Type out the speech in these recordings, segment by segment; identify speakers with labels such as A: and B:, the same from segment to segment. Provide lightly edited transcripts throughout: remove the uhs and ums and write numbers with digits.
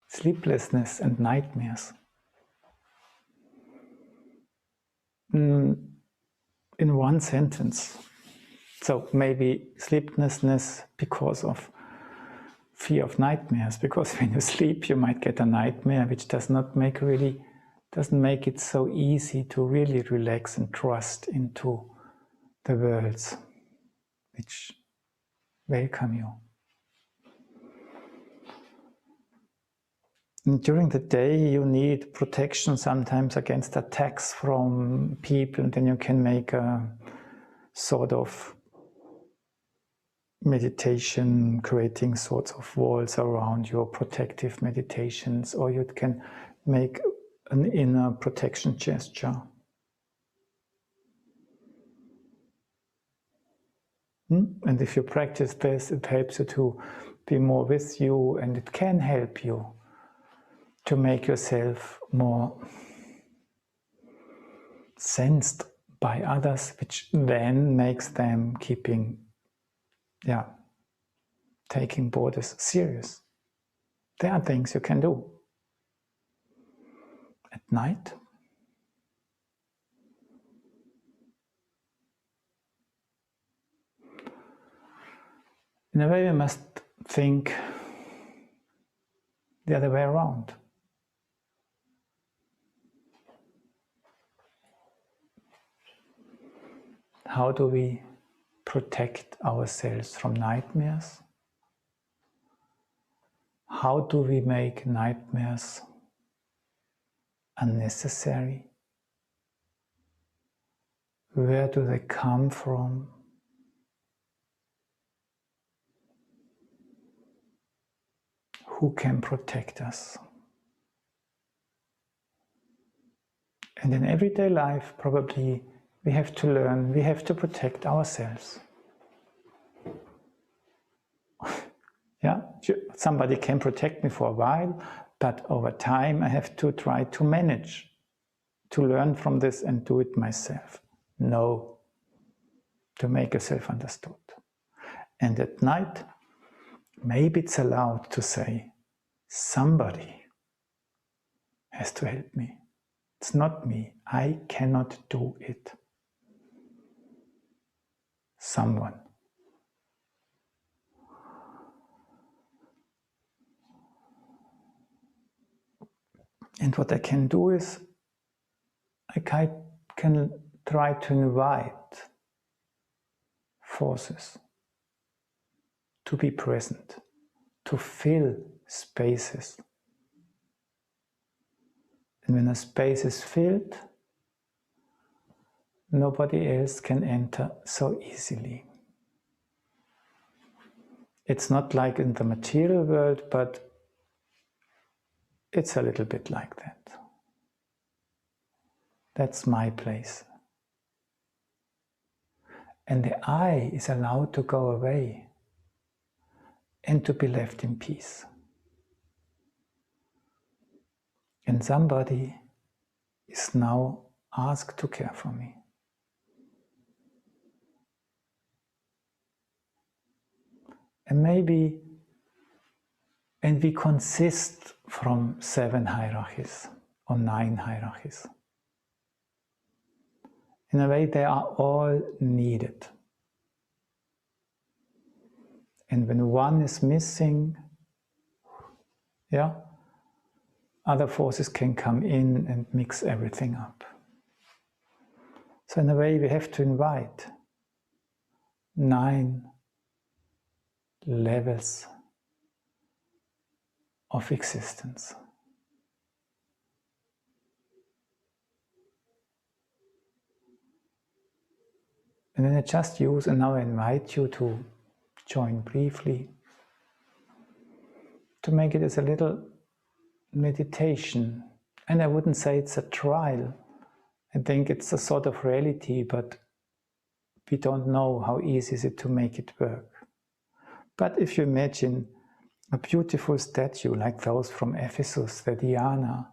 A: sleeplessness and nightmares. In one sentence. So maybe sleeplessness because of fear of nightmares, because when you sleep you might get a nightmare, which doesn't make it so easy to really relax and trust into the worlds which welcome you. And during the day you need protection sometimes against attacks from people, and then you can make a sort of meditation, creating sorts of walls around your protective meditations, or you can make an inner protection gesture. And if you practice this, it helps you to be more with you, and it can help you to make yourself more sensed by others, which then makes them taking borders serious. There are things you can do at night. In a way, we must think the other way around. How do we protect ourselves from nightmares? How do we make nightmares unnecessary? Where do they come from? Who can protect us? And in everyday life, probably we have to learn, we have to protect ourselves. Yeah, somebody can protect me for a while, but over time I have to try to manage, to learn from this and do it myself. No, to make yourself understood. And at night, maybe it's allowed to say, somebody has to help me. It's not me. I cannot do it. Someone. And what I can do is, I can try to invite forces to be present, to fill spaces. And when a space is filled, nobody else can enter so easily. It's not like in the material world, but it's a little bit like that. That's my place. And the I is allowed to go away and to be left in peace. And somebody is now asked to care for me. And maybe, and we consist from 7 hierarchies or 9 hierarchies. In a way, they are all needed. And when one is missing, other forces can come in and mix everything up. So in a way, we have to invite 9 levels of existence. And then I just use, and now I invite you to join briefly, to make it as a little meditation. And I wouldn't say it's a trial. I think it's a sort of reality, but we don't know how easy is it to make it work. But if you imagine a beautiful statue like those from Ephesus, the Diana,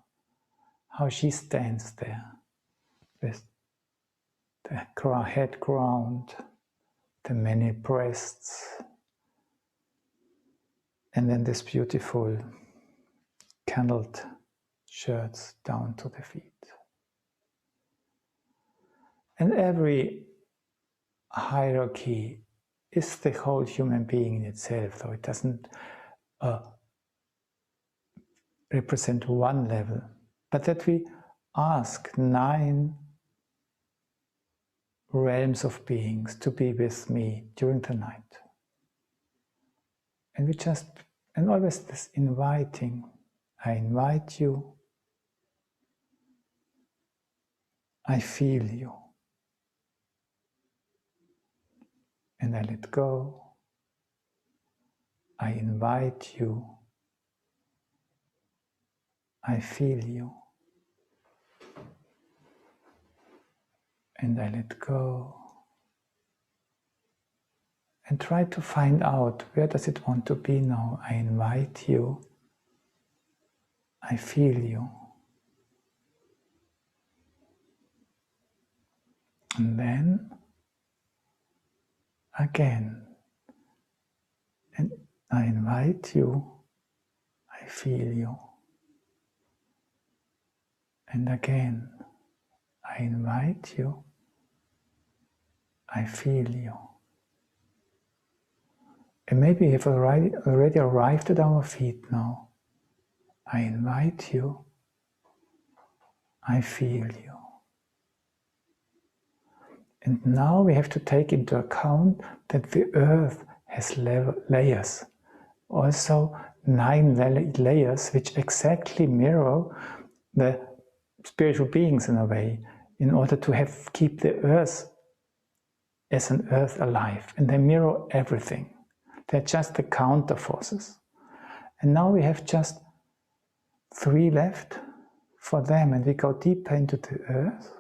A: how she stands there with the head crowned, the many breasts, and then this beautiful candled shirts down to the feet. And every hierarchy is the whole human being in itself, though it doesn't represent one level, but that we ask 9 realms of beings to be with me during the night. And we just, and always this inviting, I invite you, I feel you, and I let go, I invite you, I feel you, and I let go. And try to find out, where does it want to be now? I invite you, I feel you. And then, again, and I invite you, I feel you. And again, I invite you, I feel you. And maybe you've already arrived at our feet now. I invite you, I feel you. And now we have to take into account that the earth has layers. Also 9 layers which exactly mirror the spiritual beings in a way, in order to keep the earth as an earth alive. And they mirror everything. They're just the counter forces. And now we have just 3 left for them, and we go deeper into the earth.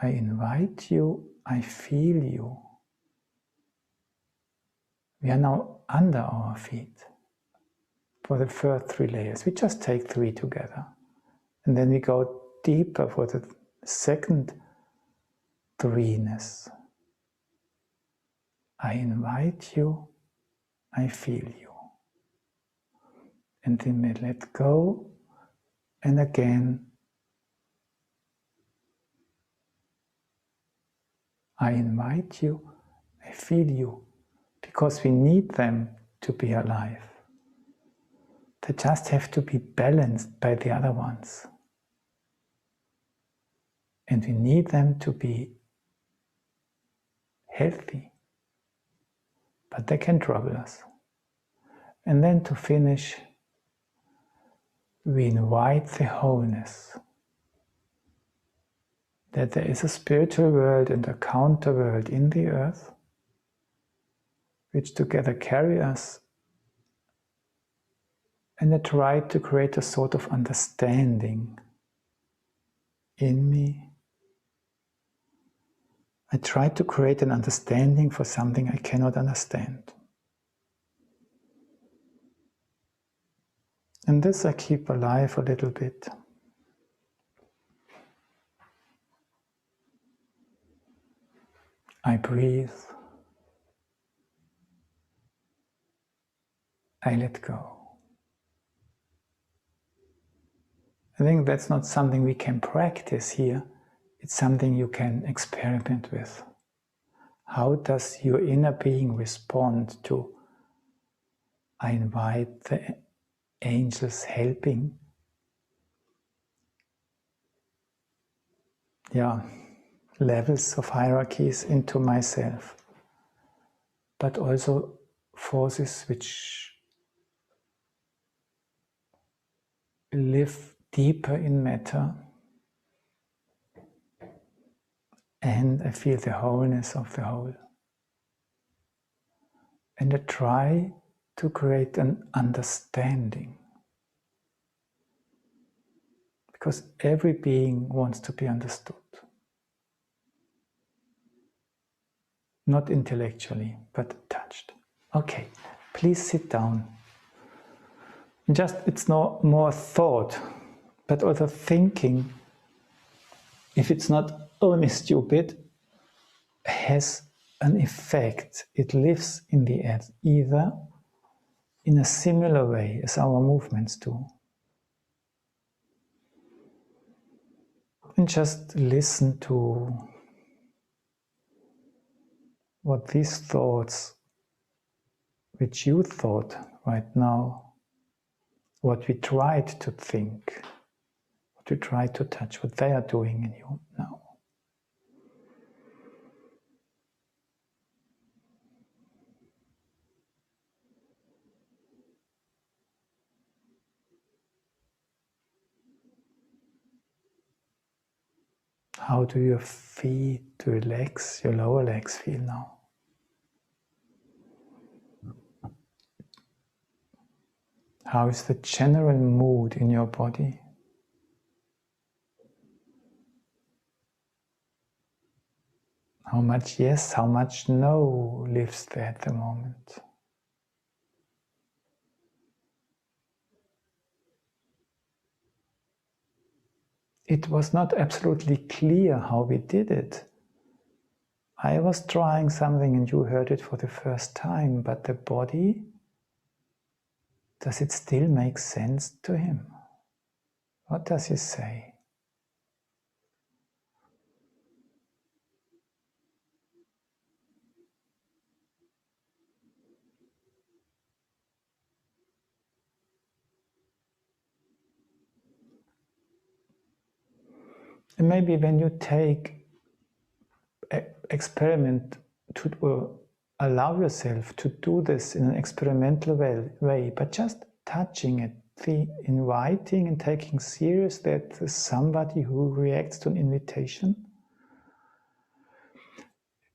A: I invite you, I feel you. We are now under our feet for the first 3 layers. We just take 3 together. And then we go deeper for the second 3-ness. I invite you, I feel you. And then we let go, and again, I invite you, I feel you, because we need them to be alive. They just have to be balanced by the other ones. And we need them to be healthy, but they can trouble us. And then to finish, we invite the wholeness. That there is a spiritual world and a counter world in the earth, which together carry us, and I try to create a sort of understanding in me. I try to create an understanding for something I cannot understand. And this I keep alive a little bit. I breathe. I let go. I think that's not something we can practice here. It's something you can experiment with. How does your inner being respond to, I invite the angels helping? Levels of hierarchies into myself, but also forces which live deeper in matter, and I feel the wholeness of the whole. And I try to create an understanding, because every being wants to be understood. Not intellectually, but touched. Okay, please sit down. It's no more thought, but also thinking, if it's not only stupid, has an effect. It lives in the earth, either in a similar way as our movements do. And just listen to what these thoughts, which you thought right now, what we tried to think, what we tried to touch, what they are doing in you now. How do your feet, your legs, your lower legs feel now? How is the general mood in your body? How much yes, how much no lives there at the moment? It was not absolutely clear how we did it. I was trying something and you heard it for the first time, but the body, does it still make sense to him? What does he say? And maybe when you experiment to allow yourself to do this in an experimental way, but just touching it, inviting and taking serious that there's somebody who reacts to an invitation.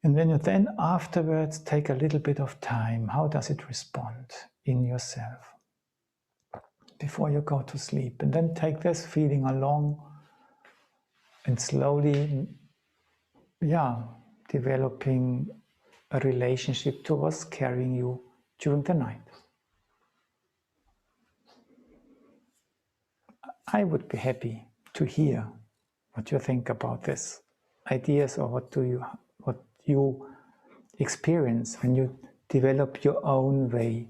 A: And when you then afterwards take a little bit of time, how does it respond in yourself before you go to sleep? And then take this feeling along and slowly, developing a relationship to what's carrying you during the night. I would be happy to hear what you think about this, ideas, or what you experience when you develop your own way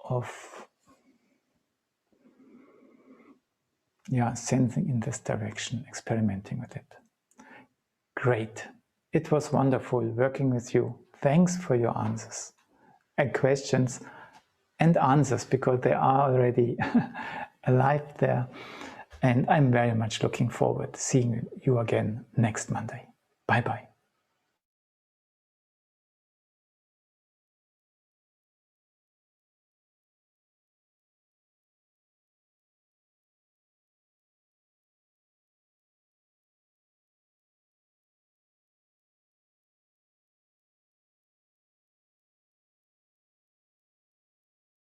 A: of sensing in this direction, experimenting with it. Great. It was wonderful working with you. Thanks for your answers and questions and answers, because they are already alive there. And I'm very much looking forward to seeing you again next Monday. Bye-bye.